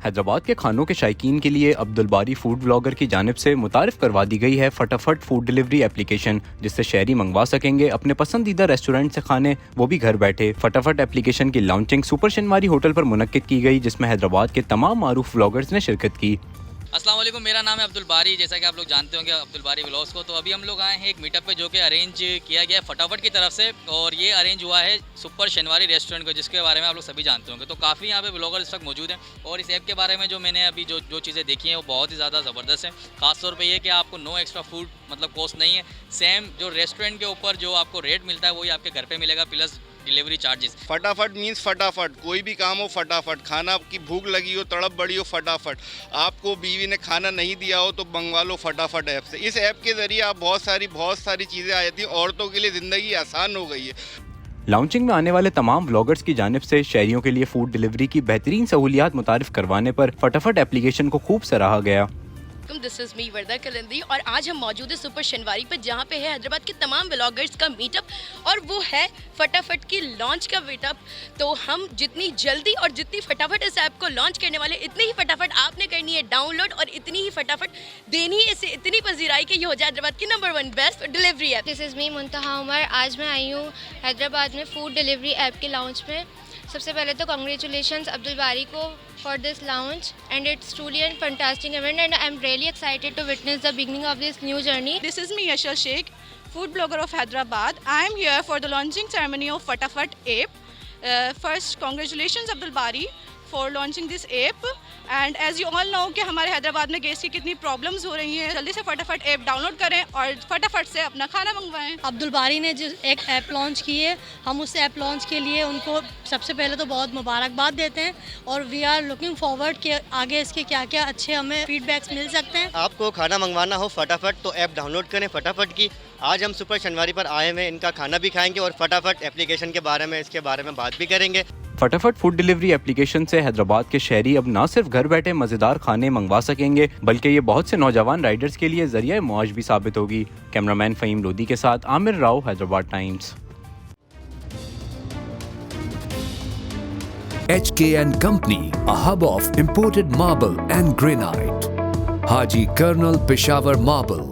हैदराबाद के खानों के शायकीन के लिए अब्दुल बारी फूड ब्लॉगर की जानिब से मुतारिफ करवा दी गई है फटाफट फूड डिलीवरी एप्लीकेशन, जिससे शहरी मंगवा सकेंगे अपने पसंदीदा रेस्टोरेंट से खाने, वो भी घर बैठे। फटाफट एप्लीकेशन की लॉन्चिंग सुपर शनवारी होटल पर मुनक्किद की गई, जिसमें हैदराबाद के तमाम मारूफ ब्लॉगर्स ने शिरकत की। अस्सलाम वालेकुम, मेरा नाम है अब्दुल बारी। जैसा कि आप लोग जानते होंगे अब्दुल बारी व्लॉग्स को। तो अभी हम लोग आए हैं एक मीटअप पे जो कि अरेंज किया गया है फटाफट की तरफ से, और ये अरेंज हुआ है सुपर शनवारी रेस्टोरेंट को, जिसके बारे में आप लोग सभी जानते होंगे। तो काफ़ी यहाँ पे ब्लॉगर इस वक्त मौजूद हैं, और इस ऐप के बारे में जो मैंने अभी जो चीज़ें देखी हैं वो बहुत ही ज़्यादा ज़बरदस्त है। खासतौर पर ये कि आपको नो एक्स्ट्रा फूड मतलब कॉस्ट नहीं है। सेम जो रेस्टोरेंट के ऊपर जो आपको रेट मिलता है वही आपके घर पर मिलेगा, प्लस डिलीवरी चार्जेस। फटाफट मीन्स फटाफट, कोई भी काम हो फटाफट, खाना की भूख लगी हो, तड़प बड़ी हो फटाफट, आपको बीवी ने खाना नहीं दिया हो तो मंगवा लो फटाफट ऐप से। इस ऐप के ज़रिए आप बहुत सारी चीज़ें आ जाती हैं, औरतों के लिए ज़िंदगी आसान हो गई है। लॉन्चिंग में आने वाले तमाम ब्लॉगर्स की जानिब से शहरियों के लिए फूड डिलीवरी की बेहतरीन सहूलियात मुतारिफ करवाने पर फटाफट एप्लीकेशन को खूब सराहा गया। दिस इज मी वर्दा कलंदी, और आज हम मौजूद है सुपर शनवारी पर, जहाँ पे है हैदराबाद के तमाम ब्लॉगर्स का मीटअप, और वो है फटाफट की लॉन्च का मीटअप। तो हम जितनी जल्दी और जितनी फटाफट इस ऐप को लॉन्च करने वाले, इतनी ही फटाफट आपने करनी है डाउनलोड, और इतनी ही फटाफट देनी है इसे इतनी पजीराई कि ये हो जाए हैदराबाद की number 1 best delivery app. This is me Muntaha Umar. आज मैं आई हूँ हैदराबाद में फूड डिलीवरी ऐप के लॉन्च में। सबसे पहले तो कांग्रेचुलेशंस अब्दुल बारी को for this launch, and it's truly a fantastic event, and I'm really excited to witness the beginning of this new journey. This is me Yashal Sheikh, food blogger of Hyderabad. I am here for the launching ceremony of Fatafat app. First, congratulations Abdul Bari for launching this app, and as you all know कि हमारे हैदराबाद में gas की कितनी problems हो रही हैं। जल्दी से फटाफट ऐप डाउनलोड करें और फटाफट से अपना खाना मंगवाएं। अब्दुल बारी ने जो एक ऐप लॉन्च की है, हम उस ऐप लॉन्च के लिए उनको सबसे पहले तो बहुत मुबारकबाद देते हैं, और वी आर लुकिंग फॉरवर्ड कि आगे इसके क्या क्या अच्छे हमें फीडबैक्स मिल सकते हैं। आपको खाना मंगवाना हो फटाफट तो ऐप डाउनलोड करें फटाफट की। आज हम सुपर शनवारी पर आए हुए, इनका खाना भी खाएंगे और फटाफट एप्लीकेशन के बारे में इसके बारे में बात भी करेंगे। फटाफट फूड डिलीवरी एप्लीकेशन से हैदराबाद के शहरी अब ना सिर्फ घर बैठे मजेदार खाने मंगवा सकेंगे, बल्कि ये बहुत से नौजवान राइडर्स के लिए जरिया मौज भी साबित होगी। कैमरामैन फ़हीम लोधी के साथ Aamir Rao, Hyderabad times. HK & Company, a hub of imported marble and granite. Haji Colonel Peshawar Marble.